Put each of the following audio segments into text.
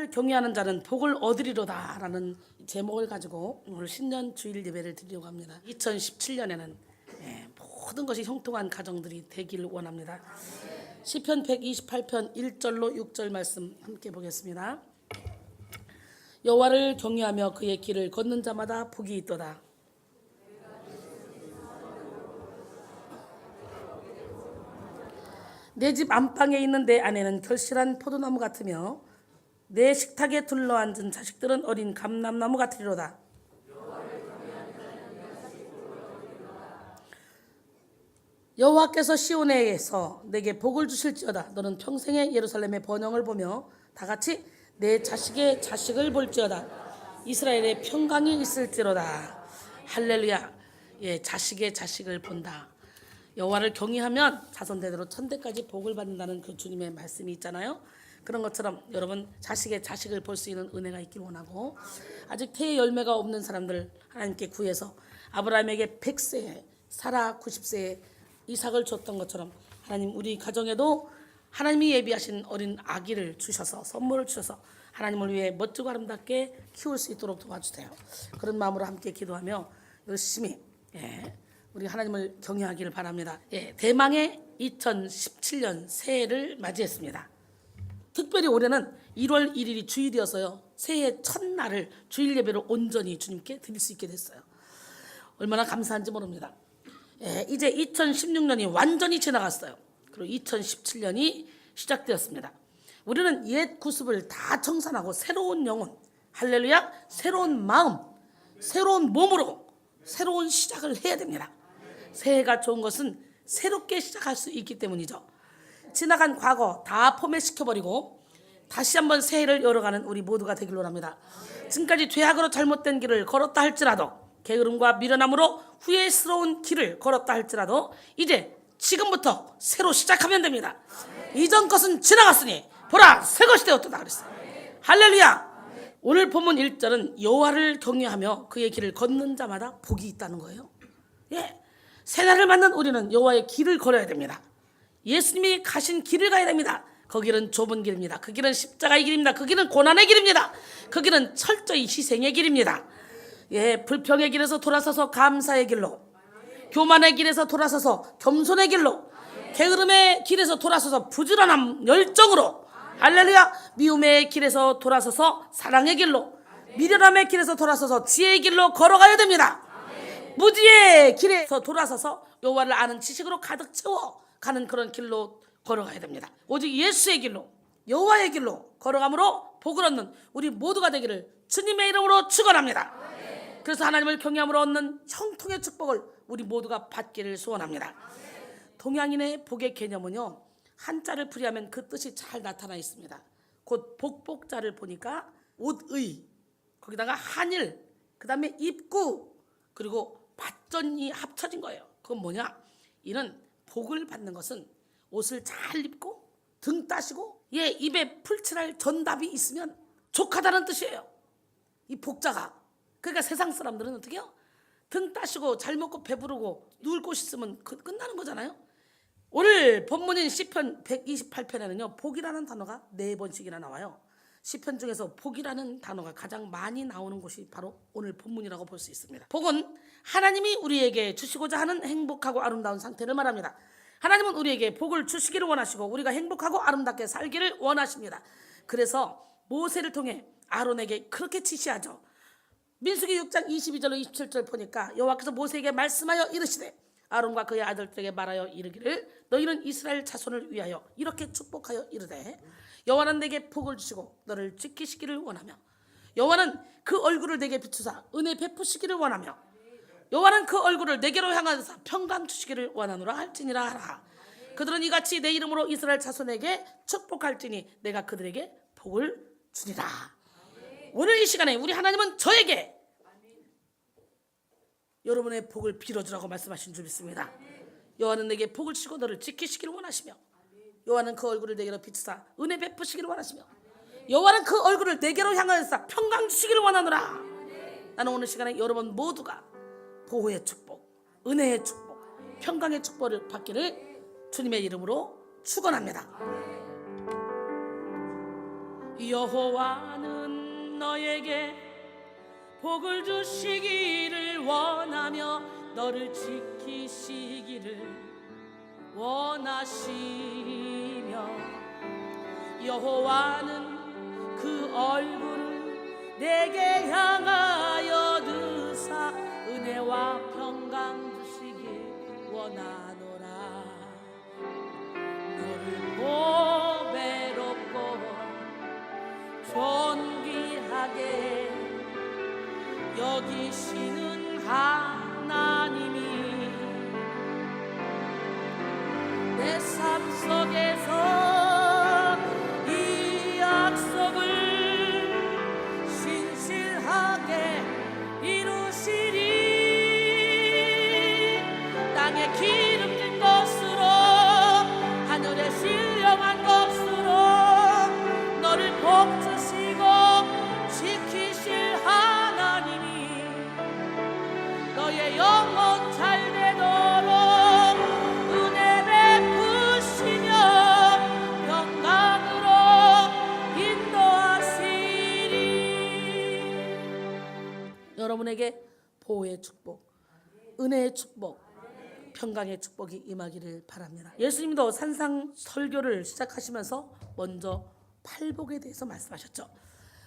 여호와를 경외하는 자는 복을 얻으리로다 라는 제목을 가지고 오늘 신년 주일 예배를 드리려고 합니다. 2017년에는 모든 것이 형통한 가정들이 되기를 원합니다. 시편 128편 1절로 6절 말씀 함께 보겠습니다. 여호와를 경외하며 그의 길을 걷는 자마다 복이 있도다. 내 집 안방에 있는 내 아내는 결실한 포도나무 같으며 내 식탁에 둘러앉은 자식들은 어린 감람나무 같으리로다. 여호와께서 시온에서 내게 복을 주실지어다. 너는 평생에 예루살렘의 번영을 보며 다같이 내 자식의 자식을 볼지어다. 이스라엘의 평강이 있을지로다. 할렐루야. 자식의 자식을 본다. 여호와를 경외하면 자손대대로 천대까지 복을 받는다는 그 주님의 말씀이 있잖아요. 그런 것처럼 여러분 자식의 자식을 볼 수 있는 은혜가 있길 원하고, 아직 태의 열매가 없는 사람들 하나님께 구해서 아브라함에게 100세에 사라 90세에 이삭을 줬던 것처럼 하나님 우리 가정에도 하나님이 예비하신 어린 아기를 주셔서 선물을 주셔서 하나님을 위해 멋지고 아름답게 키울 수 있도록 도와주세요. 그런 마음으로 함께 기도하며 열심히 우리 하나님을 경외하기를 바랍니다. 대망의 2017년 새해를 맞이했습니다. 특별히 올해는 1월 1일이 주일이어서요, 새해 첫날을 주일 예배로 온전히 주님께 드릴 수 있게 됐어요. 얼마나 감사한지 모릅니다. 이제 2016년이 완전히 지나갔어요. 그리고 2017년이 시작되었습니다. 우리는 옛 구습을 다 청산하고 새로운 영혼, 할렐루야, 새로운 마음, 새로운 몸으로 새로운 시작을 해야 됩니다. 새해가 좋은 것은 새롭게 시작할 수 있기 때문이죠. 지나간 과거 다 포맷시켜버리고 다시 한번 새해를 열어가는 우리 모두가 되기를 원합니다. 지금까지 죄악으로 잘못된 길을 걸었다 할지라도, 게으름과 미련함으로 후회스러운 길을 걸었다 할지라도 이제 지금부터 새로 시작하면 됩니다. 이전 것은 지나갔으니 보라 새 것이 되었도다 그랬어요. 할렐루야. 오늘 본문 1절은 여호와를 경외하며 그의 길을 걷는 자마다 복이 있다는 거예요. 새날을 맞는 우리는 여호와의 길을 걸어야 됩니다. 예수님이 가신 길을 가야 됩니다. 그 길은 좁은 길입니다. 그 길은 십자가의 길입니다. 그 길은 고난의 길입니다. 그 길은 철저히 희생의 길입니다. 불평의 길에서 돌아서서 감사의 길로, 교만의 길에서 돌아서서 겸손의 길로, 게으름의 길에서 돌아서서 부지런함 열정으로, 할렐루야, 미움의 길에서 돌아서서 사랑의 길로, 미련함의 길에서 돌아서서 지혜의 길로 걸어가야 됩니다. 무지의 길에서 돌아서서 여호와를 아는 지식으로 가득 채워 가는 그런 길로 걸어가야 됩니다. 오직 예수의 길로, 여호와의 길로 걸어감으로 복을 얻는 우리 모두가 되기를 주님의 이름으로 축원합니다. 그래서 하나님을 경외함으로 얻는 형통의 축복을 우리 모두가 받기를 소원합니다. 동양인의 복의 개념은요, 한자를 풀이하면 그 뜻이 잘 나타나 있습니다. 곧 복복자를 보니까 옷의, 거기다가 한일, 그 다음에 입구, 그리고 밭전이 합쳐진 거예요. 그건 뭐냐? 이는 복을 받는 것은 옷을 잘 입고 등 따시고 입에 풀칠할 전답이 있으면 족하다는 뜻이에요. 이 복자가. 그러니까 세상 사람들은 어떻게 해요? 등 따시고 잘 먹고 배부르고 누울 곳 있으면 끝나는 거잖아요. 오늘 본문인 시편 128편에는요 복이라는 단어가 4번씩이나 나와요. 시편 중에서 복이라는 단어가 가장 많이 나오는 곳이 바로 오늘 본문이라고 볼 수 있습니다. 복은 하나님이 우리에게 주시고자 하는 행복하고 아름다운 상태를 말합니다. 하나님은 우리에게 복을 주시기를 원하시고 우리가 행복하고 아름답게 살기를 원하십니다. 그래서 모세를 통해 아론에게 그렇게 지시하죠. 민수기 6장 22절로 27절 보니까 여호와께서 모세에게 말씀하여 이르시되 아론과 그의 아들들에게 말하여 이르기를 너희는 이스라엘 자손을 위하여 이렇게 축복하여 이르되 여호와는 내게 복을 주시고 너를 지키시기를 원하며 여호와는 그 얼굴을 내게 비추사 은혜 베푸시기를 원하며 여호와는 그 얼굴을 내게로 향하사 평강 주시기를 원하노라 할지니라 하라. 그들은 이같이 내 이름으로 이스라엘 자손에게 축복할지니 내가 그들에게 복을 주리라. 오늘 이 시간에 우리 하나님은 저에게 여러분의 복을 빌어주라고 말씀하신 줄 믿습니다. 여호와는 내게 복을 주시고 너를 지키시기를 원하시며 여호와는 그 얼굴을 내게로 비추사 은혜 베푸시기를 원하시며 여호와는 그 얼굴을 내게로 향하여서 평강 주시기를 원하노라. 나는 오늘 시간에 여러분 모두가 보호의 축복, 은혜의 축복, 평강의 축복을 받기를 주님의 이름으로 축원합니다. 여호와는 너에게 복을 주시기를 원하며 너를 지키시기를 원하시며 여호와는 그 얼굴을 내게 향하여 드사 은혜와 평강 주시길 원하노라. 너를 보배롭고 존귀하게 여기시는 하나님이 내 삶 속에서 이 약속을 신실하게 이루시리. 땅에 기름진 것으로 하늘에 신령한 것으로 너를 복주시고 지키실 하나님이 너의 영혼 잘 되도록 은혜 베푸시며 평강으로 인도하시리. 여러분에게 보호의 축복, 은혜의 축복, 평강의 축복이 임하기를 바랍니다. 예수님도 산상 설교를 시작하시면서 먼저 팔복에 대해서 말씀하셨죠.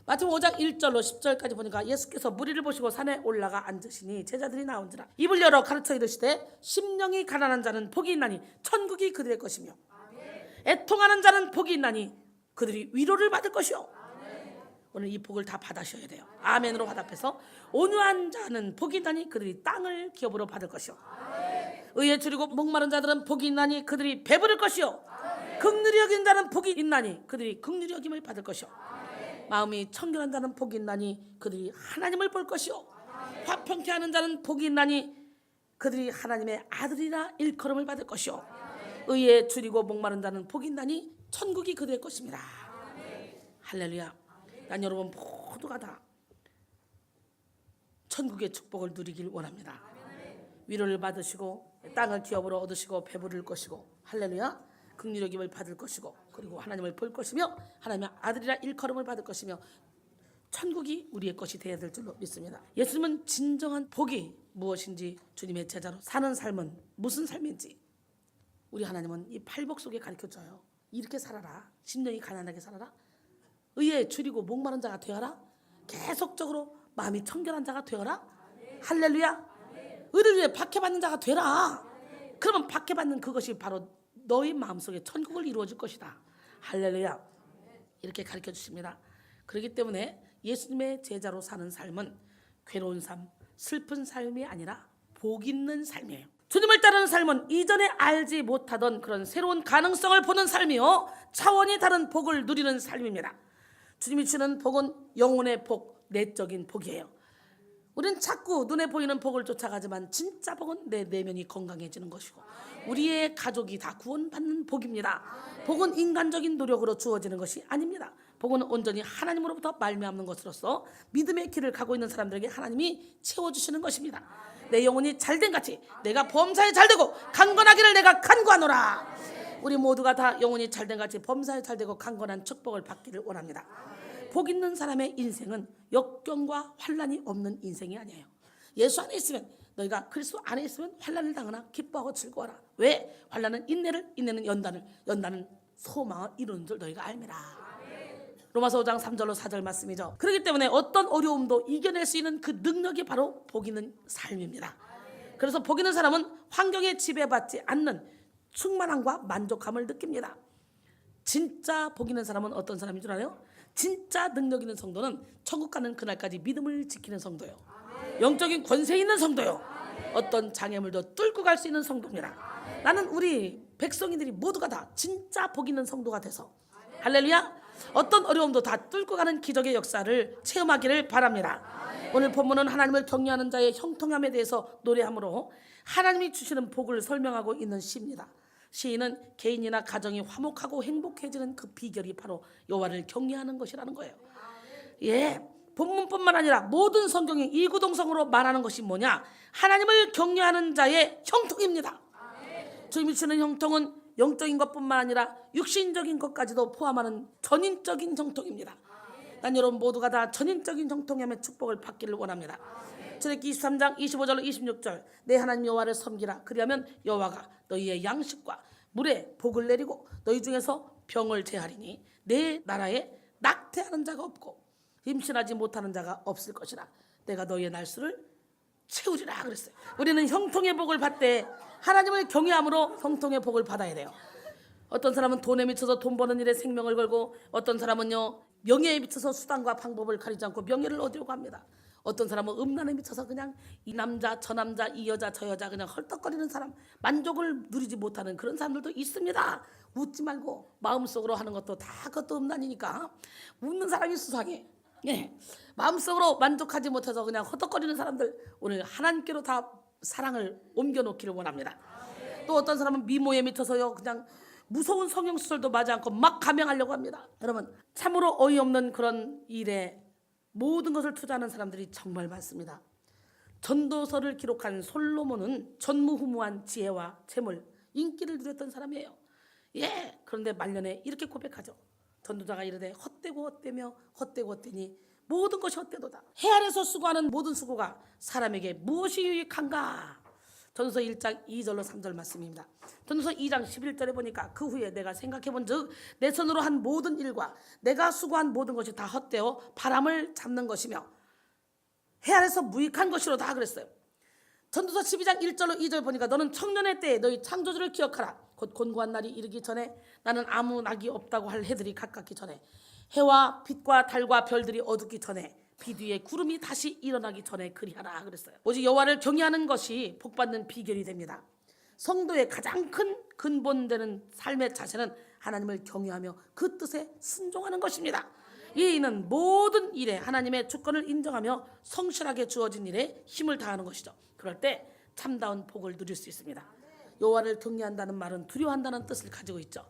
마태복음 5장 1절로 10절까지 보니까 예수께서 무리를 보시고 산에 올라가 앉으시니 제자들이 나온지라 입을 열어 가르쳐 이르시되 심령이 가난한 자는 복이 있나니 천국이 그들의 것이며 애통하는 자는 복이 있나니 그들이 위로를 받을 것이요. 오늘 이 복을 다 받으셔야 돼요. 아멘으로 화답해서 온유한 자는 복이 있나니 그들이 땅을 기업으로 받을 것이요. 의에 줄이고 목마른 자들은 복이 있나니 그들이 배부를 것이요. 긍휼히 여긴 자는 복이 있나니 그들이 긍휼히 여김을 받을 것이요. 마음이 청결한 자는 복이 있나니 그들이 하나님을 볼 것이요. 화평케 하는 자는 복이 있나니 그들이 하나님의 아들이라 일컬음을 받을 것이요. 의에 줄이고 목마른 자는 복이 있나니 천국이 그들의 것입니다. 할렐루야. 난 여러분 모두가 다 천국의 축복을 누리길 원합니다. 위로를 받으시고 땅을 기업으로 얻으시고 배부를 것이고 할렐루야. 긍휼히 여김을 받을 것이고 그리고 하나님을 볼 것이며 하나님의 아들이라 일컬음을 받을 것이며 천국이 우리의 것이 되어야 될 줄로 믿습니다. 예수님은 진정한 복이 무엇인지 주님의 제자로 사는 삶은 무슨 삶인지 우리 하나님은 이 팔복 속에 가르쳐줘요. 이렇게 살아라. 심령이 가난하게 살아라. 의에 줄이고 목마른 자가 되어라. 계속적으로 마음이 청결한 자가 되어라. 할렐루야. 의를 위해 박해받는 자가 되라. 그러면 박해받는 그것이 바로 너의 마음속에 천국을 이루어질 것이다. 할렐루야. 이렇게 가르쳐 주십니다. 그렇기 때문에 예수님의 제자로 사는 삶은 괴로운 삶, 슬픈 삶이 아니라 복 있는 삶이에요. 주님을 따르는 삶은 이전에 알지 못하던 그런 새로운 가능성을 보는 삶이요, 차원이 다른 복을 누리는 삶입니다. 주님이 주는 복은 영혼의 복, 내적인 복이에요. 우리는 자꾸 눈에 보이는 복을 쫓아가지만 진짜 복은 내 내면이 건강해지는 것이고 우리의 가족이 다 구원받는 복입니다. 복은 인간적인 노력으로 주어지는 것이 아닙니다. 복은 온전히 하나님으로부터 말미암는 것으로서 믿음의 길을 가고 있는 사람들에게 하나님이 채워주시는 것입니다. 내 영혼이 잘된 같이 내가 범사에 잘되고 강건하기를 내가 간구하노라. 우리 모두가 다 영혼이 잘된 같이 범사에 잘되고 강건한 축복을 받기를 원합니다. 복 있는 사람의 인생은 역경과 환난이 없는 인생이 아니에요. 예수 안에 있으면, 너희가 그리스도 안에 있으면 환난을 당하나 기뻐하고 즐거워라. 왜? 환난은 인내를, 인내는 연단을, 연단은 소망을 이루는 줄 너희가 알미라. 로마서 5장 3절로 4절 말씀이죠. 그렇기 때문에 어떤 어려움도 이겨낼 수 있는 그 능력이 바로 복 있는 삶입니다. 그래서 복 있는 사람은 환경에 지배받지 않는 충만함과 만족함을 느낍니다. 진짜 복 있는 사람은 어떤 사람인 줄 알아요? 진짜 능력 있는 성도는 천국 가는 그날까지 믿음을 지키는 성도요, 영적인 권세 있는 성도요, 어떤 장애물도 뚫고 갈 수 있는 성도입니다. 나는 우리 백성이들이 모두가 다 진짜 복 있는 성도가 돼서 할렐루야, 어떤 어려움도 다 뚫고 가는 기적의 역사를 체험하기를 바랍니다. 오늘 본문은 하나님을 경외하는 자의 형통함에 대해서 노래함으로 하나님이 주시는 복을 설명하고 있는 시입니다. 시인은 개인이나 가정이 화목하고 행복해지는 그 비결이 바로 여호와를 경외하는 것이라는 거예요. 예, 본문뿐만 아니라 모든 성경이 이구동성으로 말하는 것이 뭐냐? 하나님을 경외하는 자의 형통입니다. 주님이 주는 형통은 영적인 것뿐만 아니라 육신적인 것까지도 포함하는 전인적인 형통입니다. 난 여러분 모두가 다 전인적인 형통함의 축복을 받기를 원합니다. 출애굽기 23장 25절 26절 내 하나님 여호와를 섬기라. 그리하면 여호와가 너희의 양식과 물에 복을 내리고 너희 중에서 병을 제하리니 내 나라에 낙태하는 자가 없고 임신하지 못하는 자가 없을 것이라. 내가 너희의 날수를 채우리라 그랬어요. 우리는 형통의 복을 받되 하나님을 경외함으로 형통의 복을 받아야 돼요. 어떤 사람은 돈에 미쳐서 돈 버는 일에 생명을 걸고, 어떤 사람은요 명예에 미쳐서 수단과 방법을 가리지 않고 명예를 얻으려고 합니다. 어떤 사람은 음란에 미쳐서 그냥 이 남자 저 남자 이 여자 저 여자 그냥 헐떡거리는 사람, 만족을 누리지 못하는 그런 사람들도 있습니다. 웃지 말고 마음속으로 하는 것도 다 그것도 음란이니까. 웃는 사람이 수상해. 예, 마음속으로 만족하지 못해서 그냥 헛떡거리는 사람들, 오늘 하나님께로 다 사랑을 옮겨놓기를 원합니다. 또 어떤 사람은 미모에 미쳐서요 그냥 무서운 성형수술도 맞지 않고 막 감행하려고 합니다. 여러분, 참으로 어이없는 그런 일에 모든 것을 투자하는 사람들이 정말 많습니다. 전도서를 기록한 솔로몬은 전무후무한 지혜와 재물, 인기를 누렸던 사람이에요. 예, 그런데 말년에 이렇게 고백하죠. 전도자가 이르되 헛되고 헛되며 헛되고 헛되니 모든 것이 헛되도다. 해 아래서 수고하는 모든 수고가 사람에게 무엇이 유익한가. 전도서 1장 2절로 3절 말씀입니다. 전도서 2장 11절에 보니까 그 후에 내가 생각해본 즉 내 손으로 한 모든 일과 내가 수고한 모든 것이 다 헛되어 바람을 잡는 것이며 해 아래서 무익한 것이로다 그랬어요. 전도서 12장 1절로 2절 보니까 너는 청년의 때에 너희 창조주를 기억하라. 곧 곤고한 날이 이르기 전에 나는 아무 낙이 없다고 할 해들이 가깝기 전에 해와 빛과 달과 별들이 어둡기 전에 비 뒤에 구름이 다시 일어나기 전에 그리하라 그랬어요. 오직 여호와를 경외하는 것이 복받는 비결이 됩니다. 성도의 가장 큰 근본되는 삶의 자세는 하나님을 경외하며 그 뜻에 순종하는 것입니다. 이는 모든 일에 하나님의 주권을 인정하며 성실하게 주어진 일에 힘을 다하는 것이죠. 그럴 때 참다운 복을 누릴 수 있습니다. 여호와를 경외한다는 말은 두려워한다는 뜻을 가지고 있죠.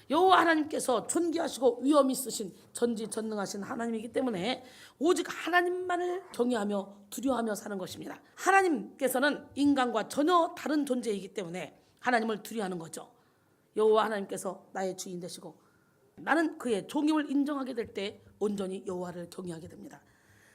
여호와 하나님께서 존귀하시고 위엄 있으신 전지전능하신 하나님이기 때문에 오직 하나님만을 경외하며 두려워하며 사는 것입니다. 하나님께서는 인간과 전혀 다른 존재이기 때문에 하나님을 두려워하는 거죠. 여호와 하나님께서 나의 주인 되시고 나는 그의 종임을 인정하게 될 때 온전히 여호와를 경외하게 됩니다.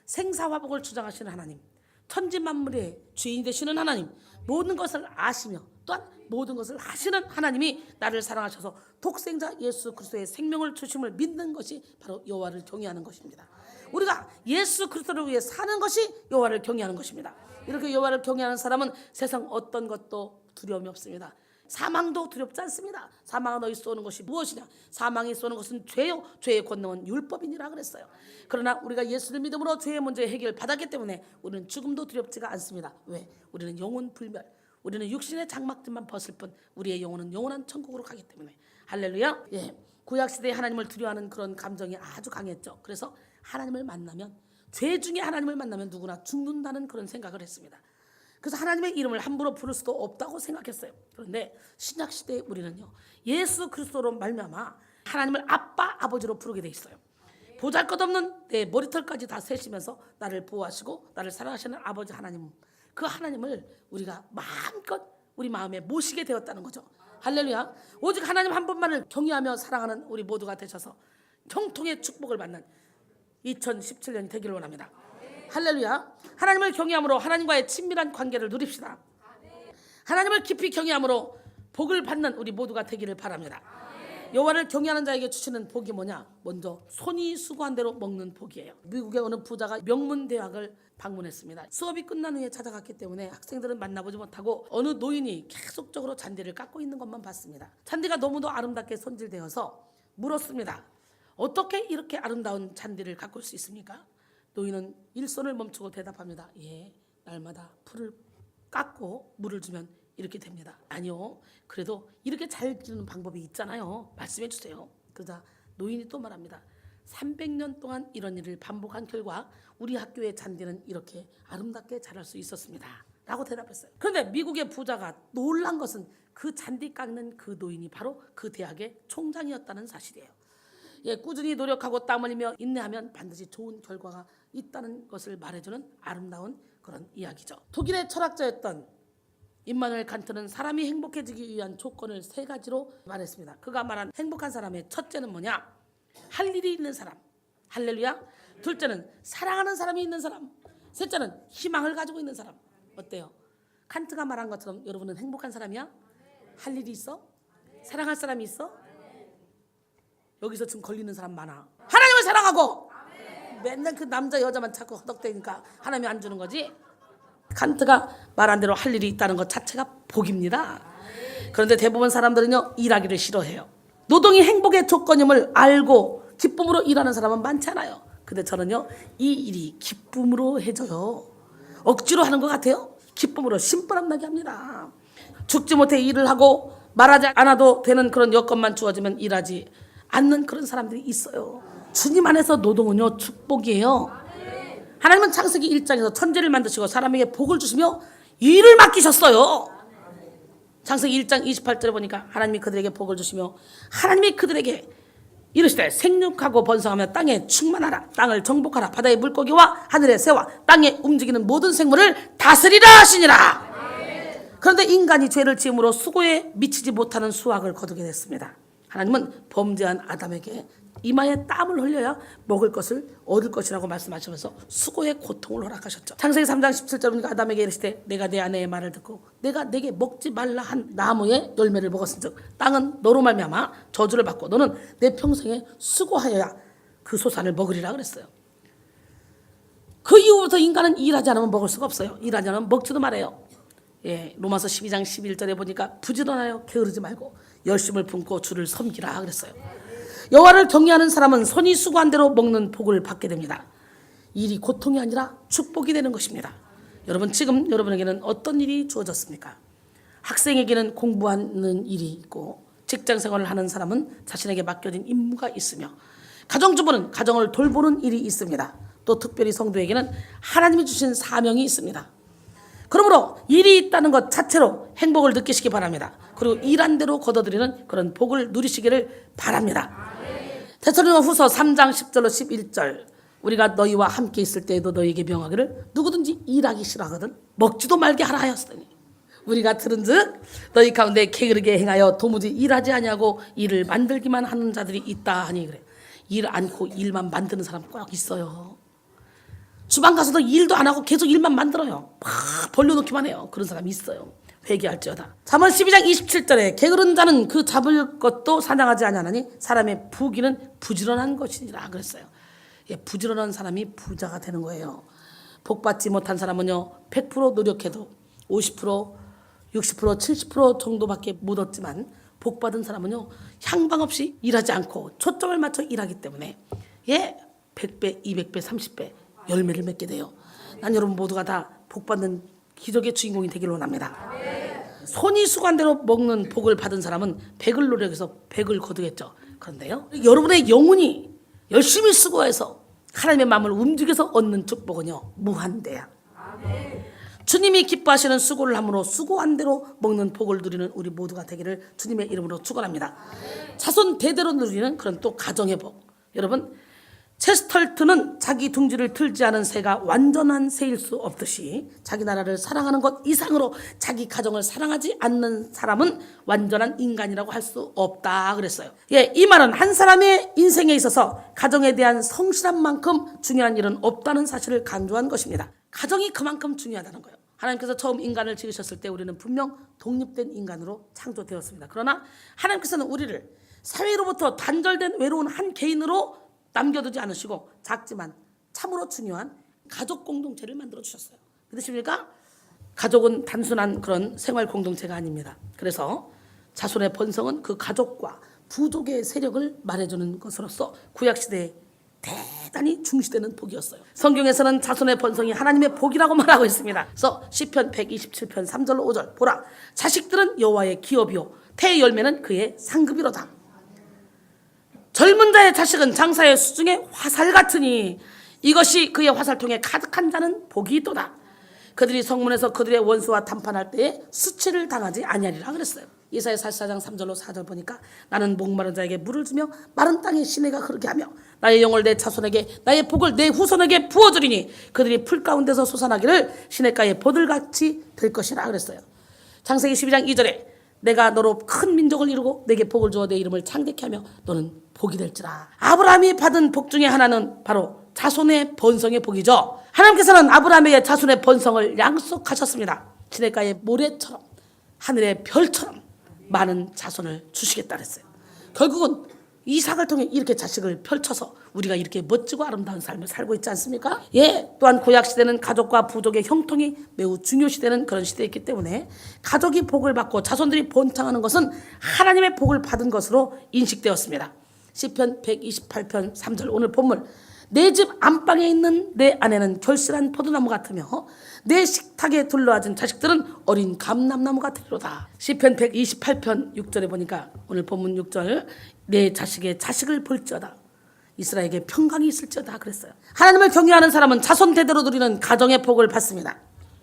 생사화복을 주장하시는 하나님, 천지만물의 주인이 되시는 하나님, 모든 것을 아시며 또한 모든 것을 하시는 하나님이 나를 사랑하셔서 독생자 예수 그리스도의 생명을 주심을 믿는 것이 바로 여호와를 경외하는 것입니다. 우리가 예수 그리스도를 위해 사는 것이 여호와를 경외하는 것입니다. 이렇게 여호와를 경외하는 사람은 세상 어떤 것도 두려움이 없습니다. 사망도 두렵지 않습니다. 사망은 너희 쏘는 것이 무엇이냐? 사망이 쏘는 것은 죄요, 죄의 권능은 율법이니라 그랬어요. 그러나 우리가 예수를 믿음으로 죄의 문제 해결 받았기 때문에 우리는 죽음도 두렵지가 않습니다. 왜? 우리는 영혼 불멸, 우리는 육신의 장막들만 벗을 뿐 우리의 영혼은 영원한 천국으로 가기 때문에. 할렐루야. 예, 구약시대에 하나님을 두려워하는 그런 감정이 아주 강했죠. 그래서 하나님을 만나면, 죄 중에 하나님을 만나면 누구나 죽는다는 그런 생각을 했습니다. 그래서 하나님의 이름을 함부로 부를 수도 없다고 생각했어요. 그런데 신약시대에 우리는요 예수 그리스도로 말미암아 하나님을 아빠 아버지로 부르게 돼 있어요. 보잘것없는 내 머리털까지 다 세시면서 나를 보호하시고 나를 사랑하시는 아버지 하나님, 그 하나님을 우리가 마음껏 우리 마음에 모시게 되었다는 거죠. 할렐루야. 오직 하나님 한 분만을 경외하며 사랑하는 우리 모두가 되셔서 형통의 축복을 받는 2017년이 되기를 원합니다. 할렐루야. 하나님을 경외함으로 하나님과의 친밀한 관계를 누립시다. 하나님을 깊이 경외함으로 복을 받는 우리 모두가 되기를 바랍니다. 여호와를 경외하는 자에게 주시는 복이 뭐냐? 먼저 손이 수고한 대로 먹는 복이에요. 미국의 어느 부자가 명문대학을 방문했습니다. 수업이 끝난 후에 찾아갔기 때문에 학생들은 만나보지 못하고 어느 노인이 계속적으로 잔디를 깎고 있는 것만 봤습니다. 잔디가 너무도 아름답게 손질되어서 물었습니다. 어떻게 이렇게 아름다운 잔디를 가꿀 수 있습니까? 노인은 일손을 멈추고 대답합니다. 예, 날마다 풀을 깎고 물을 주면 이렇게 됩니다. 아니요, 그래도 이렇게 잘 기르는 방법이 있잖아요. 말씀해 주세요. 그러자 노인이 또 말합니다. 300년 동안 이런 일을 반복한 결과 우리 학교의 잔디는 이렇게 아름답게 자랄 수 있었습니다 라고 대답했어요. 그런데 미국의 부자가 놀란 것은 그 잔디 깎는 그 노인이 바로 그 대학의 총장이었다는 사실이에요. 예, 꾸준히 노력하고 땀 흘리며 인내하면 반드시 좋은 결과가 있다는 것을 말해주는 아름다운 그런 이야기죠. 독일의 철학자였던 임마누엘 칸트는 사람이 행복해지기 위한 조건을 세 가지로 말했습니다. 그가 말한 행복한 사람의 첫째는 뭐냐? 할 일이 있는 사람, 할렐루야. 둘째는 사랑하는 사람이 있는 사람, 셋째는 희망을 가지고 있는 사람. 어때요? 칸트가 말한 것처럼 여러분은 행복한 사람이야? 할 일이 있어? 사랑할 사람이 있어? 여기서 지금 걸리는 사람 많아. 하나님을 사랑하고 맨날 그 남자 여자만 자꾸 허덕대니까 하나님이 안 주는 거지. 칸트가 말한 대로 할 일이 있다는 것 자체가 복입니다. 그런데 대부분 사람들은요, 일하기를 싫어해요. 노동이 행복의 조건임을 알고 기쁨으로 일하는 사람은 많지 않아요. 근데 저는요, 이 일이 기쁨으로 해져요. 억지로 하는 것 같아요? 기쁨으로 신바람 나게 합니다. 죽지 못해 일을 하고 말하지 않아도 되는 그런 여건만 주어지면 일하지 않는 그런 사람들이 있어요. 주님 안에서 노동은요, 축복이에요. 하나님은 창세기 1장에서 천지를 만드시고 사람에게 복을 주시며 일을 맡기셨어요. 창세기 1장 28절에 보니까 하나님이 그들에게 복을 주시며 하나님이 그들에게 이르시되 생육하고 번성하며 땅에 충만하라. 땅을 정복하라. 바다의 물고기와 하늘의 새와 땅에 움직이는 모든 생물을 다스리라 하시니라. 그런데 인간이 죄를 지음으로 수고에 미치지 못하는 수확을 거두게 됐습니다. 하나님은 범죄한 아담에게 이마에 땀을 흘려야 먹을 것을 얻을 것이라고 말씀하시면서 수고의 고통을 허락하셨죠. 창세기 3장 17절 보니까 아담에게 이르시되 내가 내 아내의 말을 듣고 내가 내게 먹지 말라 한 나무의 열매를 먹었은즉 땅은 너로 말미암아 저주를 받고 너는 내 평생에 수고하여야 그 소산을 먹으리라 그랬어요. 그 이후부터 인간은 일하지 않으면 먹을 수가 없어요. 일하지 않으면 먹지도 말아요. 로마서 12장 11절에 보니까 부지런하여 게으르지 말고 열심을 품고 주를 섬기라 그랬어요. 여호와를 경외하는 사람은 손이 수고한 대로 먹는 복을 받게 됩니다. 일이 고통이 아니라 축복이 되는 것입니다. 여러분, 지금 여러분에게는 어떤 일이 주어졌습니까? 학생에게는 공부하는 일이 있고, 직장 생활을 하는 사람은 자신에게 맡겨진 임무가 있으며, 가정주부는 가정을 돌보는 일이 있습니다. 또 특별히 성도에게는 하나님이 주신 사명이 있습니다. 그러므로 일이 있다는 것 자체로 행복을 느끼시기 바랍니다. 그리고 일한 대로 거둬들이는 그런 복을 누리시기를 바랍니다. 데살로니가후서 3장 10절로 11절 우리가 너희와 함께 있을 때에도 너희에게 명하기를 누구든지 일하기 싫어하거든 먹지도 말게 하라 하였으니 우리가 들은즉 너희 가운데 게으르게 행하여 도무지 일하지 아니하고 일을 만들기만 하는 자들이 있다 하니 그래. 일 않고 일만 만드는 사람 꼭 있어요. 주방 가서도 일도 안 하고 계속 일만 만들어요. 막 벌려놓기만 해요. 그런 사람이 있어요. 회개할지어다. 잠언 12장 27절에 게으른 자는 그 잡을 것도 사냥하지 아니하나니 사람의 부귀는 부지런한 것이니라 그랬어요. 부지런한 사람이 부자가 되는 거예요. 복받지 못한 사람은요 100% 노력해도 50%, 60%, 70% 정도밖에 못 얻지만 복받은 사람은요 향방 없이 일하지 않고 초점을 맞춰 일하기 때문에 100배, 200배, 30배 열매를 맺게 돼요. 난 여러분 모두가 다 복받는 기적의 주인공이 되기를 원합니다. 손이 수고한 대로 먹는 복을 받은 사람은 100을 노력해서 100을 거두겠죠. 그런데요, 여러분의 영혼이 열심히 수고해서 하나님의 마음을 움직여서 얻는 축복은요 무한대야. 주님이 기뻐하시는 수고를 함으로 수고한 대로 먹는 복을 누리는 우리 모두가 되기를 주님의 이름으로 축원합니다. 자손 대대로 누리는 그런 또 가정의 복. 여러분, 체스털트는 자기 둥지를 틀지 않은 새가 완전한 새일 수 없듯이 자기 나라를 사랑하는 것 이상으로 자기 가정을 사랑하지 않는 사람은 완전한 인간이라고 할 수 없다 그랬어요. 이 말은 한 사람의 인생에 있어서 가정에 대한 성실한 만큼 중요한 일은 없다는 사실을 강조한 것입니다. 가정이 그만큼 중요하다는 거예요. 하나님께서 처음 인간을 지으셨을 때 우리는 분명 독립된 인간으로 창조되었습니다. 그러나 하나님께서는 우리를 사회로부터 단절된 외로운 한 개인으로 남겨두지 않으시고 작지만 참으로 중요한 가족 공동체를 만들어 주셨어요. 믿으십니까? 가족은 단순한 그런 생활 공동체가 아닙니다. 그래서 자손의 번성은 그 가족과 부족의 세력을 말해주는 것으로서 구약시대에 대단히 중시되는 복이었어요. 성경에서는 자손의 번성이 하나님의 복이라고 말하고 있습니다. 그래서 시편 127편 3절로 5절 보라, 자식들은 여호와의 기업이요 태의 열매는 그의 상급이로다. 젊은 자의 자식은 장사의 수중에 화살 같으니 이것이 그의 화살통에 가득한 자는 복이 있도다. 그들이 성문에서 그들의 원수와 담판할 때에 수치를 당하지 아니하리라 그랬어요. 이사야 44장 3절로 4절 보니까 나는 목마른 자에게 물을 주며 마른 땅에 시내가 흐르게 하며 나의 영을 내 자손에게 나의 복을 내 후손에게 부어주리니 그들이 풀 가운데서 솟아나기를 시냇가의 보들같이 될 것이라 그랬어요. 창세기 12장 2절에 내가 너로 큰 민족을 이루고 내게 복을 주어 내 이름을 창대케 하며 너는 복이 될지라. 아브라함이 받은 복 중에 하나는 바로 자손의 번성의 복이죠. 하나님께서는 아브라함에게 자손의 번성을 약속하셨습니다. 시냇가의 모래처럼 하늘의 별처럼 많은 자손을 주시겠다 그랬어요. 결국은 이삭을 통해 이렇게 자식을 펼쳐서 우리가 이렇게 멋지고 아름다운 삶을 살고 있지 않습니까? 예, 또한 구약 시대는 가족과 부족의 형통이 매우 중요시되는 그런 시대였기 때문에 가족이 복을 받고 자손들이 번창하는 것은 하나님의 복을 받은 것으로 인식되었습니다. 시편 128편 3절 오늘 본문 내 집 안방에 있는 내 아내는 결실한 포도나무 같으며 내 식탁에 둘러앉은 자식들은 어린 감람나무 같으리로다. 시편 128편 6절에 보니까 오늘 본문 6절 내 자식의 자식을 볼지어다 이스라엘에게 평강이 있을지어다 그랬어요. 하나님을 경외하는 사람은 자손 대대로 누리는 가정의 복을 받습니다.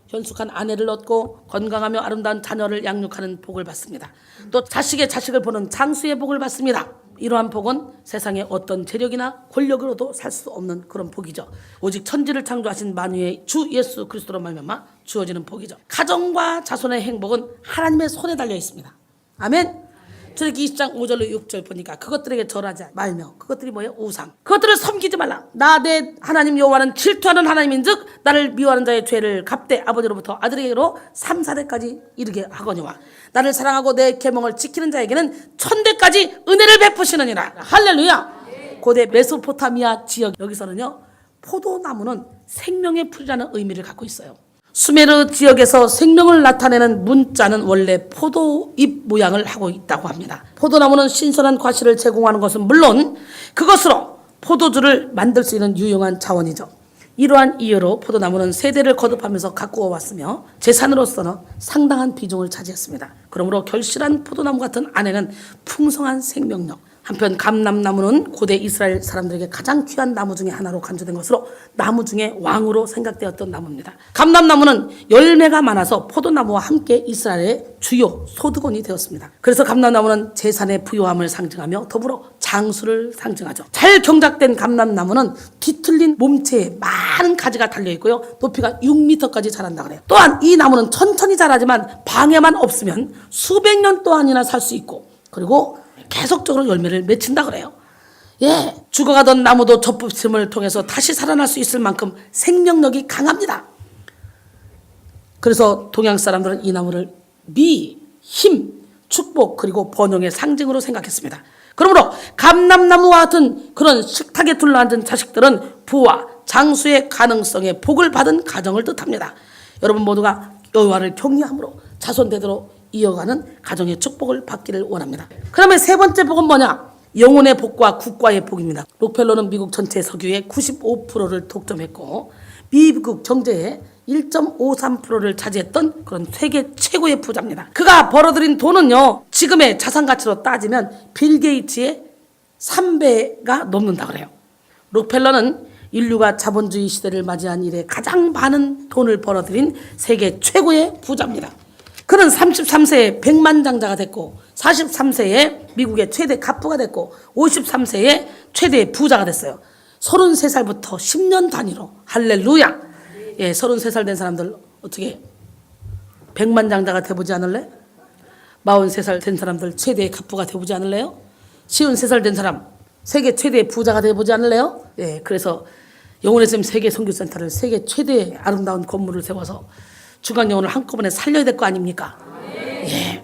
현숙한 아내를 얻고 건강하며 아름다운 자녀를 양육하는 복을 받습니다. 또 자식의 자식을 보는 장수의 복을 받습니다. 이러한 복은 세상의 어떤 재력이나 권력으로도 살 수 없는 그런 복이죠. 오직 천지를 창조하신 만유의 주 예수 그리스도로 말미암아 주어지는 복이죠. 가정과 자손의 행복은 하나님의 손에 달려 있습니다. 아멘. 출애굽기 20장 5절로 6절 보니까 그것들에게 절하지 말며 그것들이 뭐예요? 우상. 그것들을 섬기지 말라. 나 내 하나님 여호와는 질투하는 하나님인즉 나를 미워하는 자의 죄를 갚되 아버지로부터 아들에게로 3, 4대까지 이르게 하거니와 나를 사랑하고 내 계명을 지키는 자에게는 1000대까지 은혜를 베푸시느니라. 할렐루야. 고대 메소포타미아 지역 여기서는요 포도나무는 생명의 풀이라는 의미를 갖고 있어요. 수메르 지역에서 생명을 나타내는 문자는 원래 포도잎 모양을 하고 있다고 합니다. 포도나무는 신선한 과실을 제공하는 것은 물론 그것으로 포도주를 만들 수 있는 유용한 자원이죠. 이러한 이유로 포도나무는 세대를 거듭하면서 가꾸어 왔으며 재산으로서는 상당한 비중을 차지했습니다. 그러므로 결실한 포도나무 같은 아내는 풍성한 생명력. 한편 감람나무는 고대 이스라엘 사람들에게 가장 귀한 나무 중에 하나로 간주된 것으로 나무 중에 왕으로 생각되었던 나무입니다. 감람나무는 열매가 많아서 포도나무와 함께 이스라엘의 주요 소득원이 되었습니다. 그래서 감람나무는 재산의 부요함을 상징하며 더불어 장수를 상징하죠. 잘 경작된 감람나무는 뒤틀린 몸체에 많은 가지가 달려있고요. 높이가 6m까지 자란다 그래요. 또한 이 나무는 천천히 자라지만 방해만 없으면 수백 년 동안이나 살 수 있고 그리고 계속적으로 열매를 맺힌다 그래요. 예, 죽어가던 나무도 젖부침을 통해서 다시 살아날 수 있을 만큼 생명력이 강합니다. 그래서 동양 사람들은 이 나무를 미, 힘, 축복 그리고 번영의 상징으로 생각했습니다. 그러므로 감람나무와 같은 그런 식탁에 둘러앉은 자식들은 부와 장수의 가능성에 복을 받은 가정을 뜻합니다. 여러분 모두가 여호와를 경외함으로 자손 대대로 이어가는 가정의 축복을 받기를 원합니다. 그러면 세 번째 복은 뭐냐? 영혼의 복과 국가의 복입니다. 록펠러는 미국 전체 석유의 95%를 독점했고 미국 경제의 1.53%를 차지했던 그런 세계 최고의 부자입니다. 그가 벌어들인 돈은요 지금의 자산 가치로 따지면 빌 게이츠의 3배가 넘는다 그래요. 록펠러는 인류가 자본주의 시대를 맞이한 이래 가장 많은 돈을 벌어들인 세계 최고의 부자입니다. 그는 33세에 백만장자가 됐고 43세에 미국의 최대 갑부가 됐고 53세에 최대 부자가 됐어요. 33살부터 10년 단위로. 할렐루야. 예, 33살 된 사람들 어떻게 백만장자가 돼보지 않을래? 43살 된 사람들 최대의 갑부가 돼보지 않을래요? 53살 된 사람 세계 최대의 부자가 돼보지 않을래요? 예, 그래서 영혼의 샘 세계 선교센터를 세계 최대의 아름다운 건물을 세워서 주간 영혼을 한꺼번에 살려야 될 거 아닙니까? 예.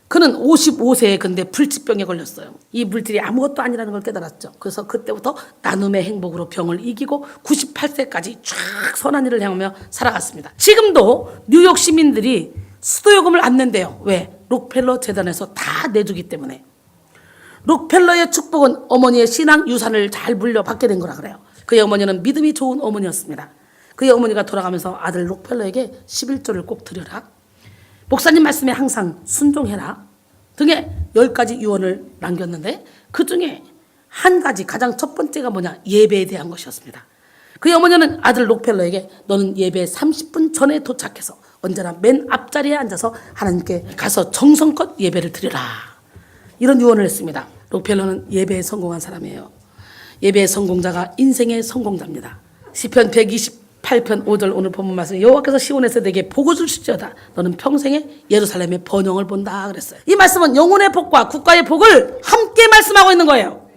그는 55세에 근데 불치병에 걸렸어요. 이 물질이 아무것도 아니라는 걸 깨달았죠. 그래서 그때부터 나눔의 행복으로 병을 이기고 98세까지 쫙 선한 일을 행하며 살아갔습니다. 지금도 뉴욕 시민들이 수도요금을 안 낸대요. 왜? 록펠러 재단에서 다 내주기 때문에. 록펠러의 축복은 어머니의 신앙 유산을 잘 물려받게 된 거라 그래요. 그의 어머니는 믿음이 좋은 어머니였습니다. 그의 어머니가 돌아가면서 아들 록펠러에게 11조를 꼭 드려라. 목사님 말씀에 항상 순종해라. 등의 10가지 유언을 남겼는데 그 중에 한 가지 가장 첫 번째가 뭐냐? 예배에 대한 것이었습니다. 그의 어머니는 아들 록펠러에게 너는 예배 30분 전에 도착해서 언제나 맨 앞자리에 앉아서 하나님께 가서 정성껏 예배를 드려라. 이런 유언을 했습니다. 록펠러는 예배에 성공한 사람이에요. 예배의 성공자가 인생의 성공자입니다. 시편 128편 8편 5절 오늘 본문 말씀, 여호와께서 시온에서 내게 복을 주실지어다 너는 평생에 예루살렘의 번영을 본다 그랬어요. 이 말씀은 영혼의 복과 국가의 복을 함께 말씀하고 있는 거예요.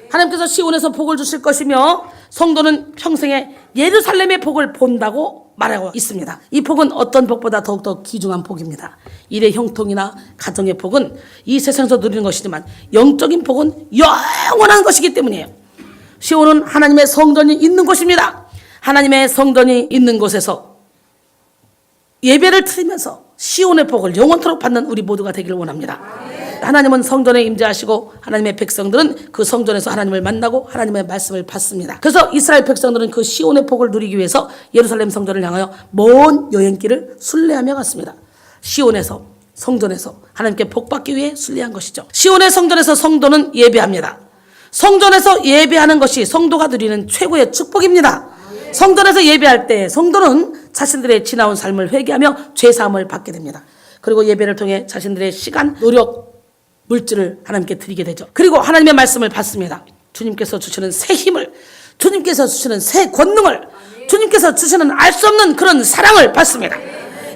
하나님께서 시온에서 복을 주실 것이며 성도는 평생에 예루살렘의 복을 본다고 말하고 있습니다. 이 복은 어떤 복보다 더욱더 귀중한 복입니다. 일의 형통이나 가정의 복은 이 세상에서 누리는 것이지만 영적인 복은 영원한 것이기 때문이에요. 시온은 하나님의 성전이 있는 곳입니다. 하나님의 성전이 있는 곳에서 예배를 드리면서 시온의 복을 영원토록 받는 우리 모두가 되기를 원합니다. 하나님은 성전에 임재하시고 하나님의 백성들은 그 성전에서 하나님을 만나고 하나님의 말씀을 받습니다. 그래서 이스라엘 백성들은 그 시온의 복을 누리기 위해서 예루살렘 성전을 향하여 먼 여행길을 순례하며 갔습니다. 시온에서 성전에서 하나님께 복받기 위해 순례한 것이죠. 시온의 성전에서 성도는 예배합니다. 성전에서 예배하는 것이 성도가 누리는 최고의 축복입니다. 성전에서 예배할 때 성도는 자신들의 지나온 삶을 회개하며 죄사함을 받게 됩니다. 그리고 예배를 통해 자신들의 시간, 노력, 물질을 하나님께 드리게 되죠. 그리고 하나님의 말씀을 받습니다. 주님께서 주시는 새 힘을, 주님께서 주시는 새 권능을, 주님께서 주시는 알 수 없는 그런 사랑을 받습니다.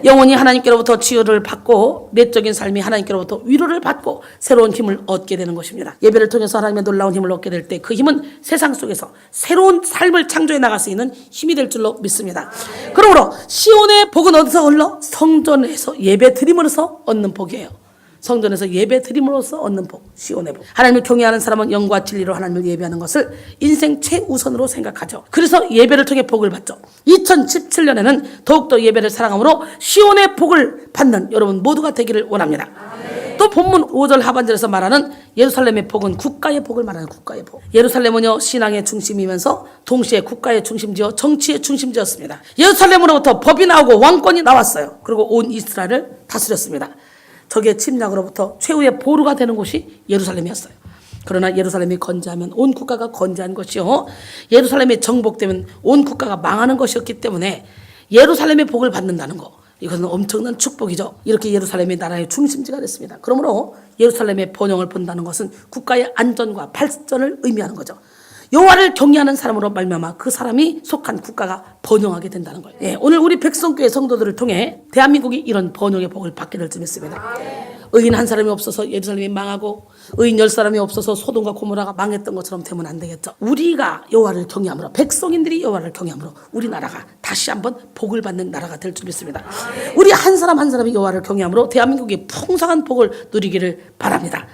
영혼이 하나님께로부터 치유를 받고 내적인 삶이 하나님께로부터 위로를 받고 새로운 힘을 얻게 되는 것입니다. 예배를 통해서 하나님의 놀라운 힘을 얻게 될 때 그 힘은 세상 속에서 새로운 삶을 창조해 나갈 수 있는 힘이 될 줄로 믿습니다. 그러므로 시온의 복은 어디서 흘러? 성전에서 예배 드림으로써 얻는 복이에요. 성전에서 예배 드림으로써 얻는 복, 시온의 복. 하나님을 경외하는 사람은 영과 진리로 하나님을 예배하는 것을 인생 최우선으로 생각하죠. 그래서 예배를 통해 복을 받죠. 2017년에는 더욱더 예배를 사랑함으로 시온의 복을 받는 여러분 모두가 되기를 원합니다. 또 본문 5절 하반절에서 말하는 예루살렘의 복은 국가의 복을 말하는 국가의 복. 예루살렘은요 신앙의 중심이면서 동시에 국가의 중심지어 정치의 중심지였습니다. 예루살렘으로부터 법이 나오고 왕권이 나왔어요. 그리고 온 이스라엘을 다스렸습니다. 적의 침략으로부터 최후의 보루가 되는 곳이 예루살렘이었어요. 그러나 예루살렘이 건재하면 온 국가가 건재한 것이요, 예루살렘이 정복되면 온 국가가 망하는 것이었기 때문에 예루살렘의 복을 받는다는 거, 이것은 엄청난 축복이죠. 이렇게 예루살렘이 나라의 중심지가 됐습니다. 그러므로 예루살렘의 번영을 본다는 것은 국가의 안전과 발전을 의미하는 거죠. 여호와를 경외하는 사람으로 말미암아 그 사람이 속한 국가가 번영하게 된다는 거예요. 예, 오늘 우리 백성교회 성도들을 통해 대한민국이 이런 번영의 복을 받게 될 줄 믿습니다. 의인 한 사람이 없어서 예루살렘이 망하고 의인 10사람이 없어서 소돔과 고모라가 망했던 것처럼 되면 안 되겠죠. 우리가 여호와를 경외함으로, 백성인들이 여호와를 경외함으로 우리나라가 다시 한번 복을 받는 나라가 될 줄 믿습니다. 우리 한 사람 한 사람이 여호와를 경외함으로 대한민국이 풍성한 복을 누리기를 바랍니다.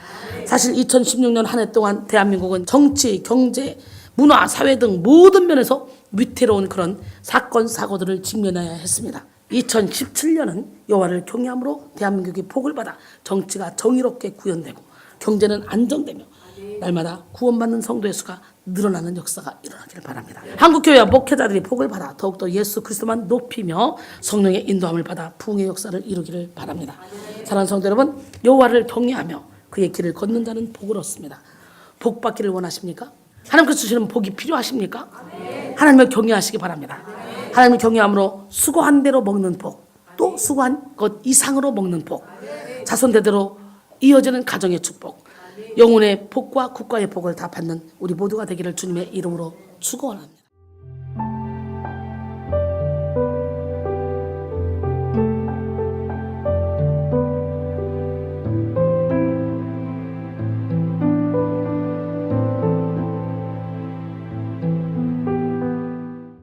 사실 2016년 한 해 동안 대한민국은 정치, 경제, 문화, 사회 등 모든 면에서 위태로운 그런 사건, 사고들을 직면해야 했습니다. 2017년은 여호와를 경외함으로 대한민국이 복을 받아 정치가 정의롭게 구현되고 경제는 안정되며 날마다 구원받는 성도의 수가 늘어나는 역사가 일어나기를 바랍니다. 한국교회와 목회자들이 복을 받아 더욱더 예수 그리스도만 높이며 성령의 인도함을 받아 부흥의 역사를 이루기를 바랍니다. 사랑하는 성도 여러분, 여호와를 경외하며 그의 길을 걷는다는 복을 얻습니다. 복 받기를 원하십니까? 하나님께서 주시는 복이 필요하십니까? 하나님을 경외하시기 바랍니다. 하나님을 경외함으로 수고한 대로 먹는 복, 또 수고한 것 이상으로 먹는 복, 자손대대로 이어지는 가정의 축복, 영혼의 복과 국가의 복을 다 받는 우리 모두가 되기를 주님의 이름으로 축원합니다.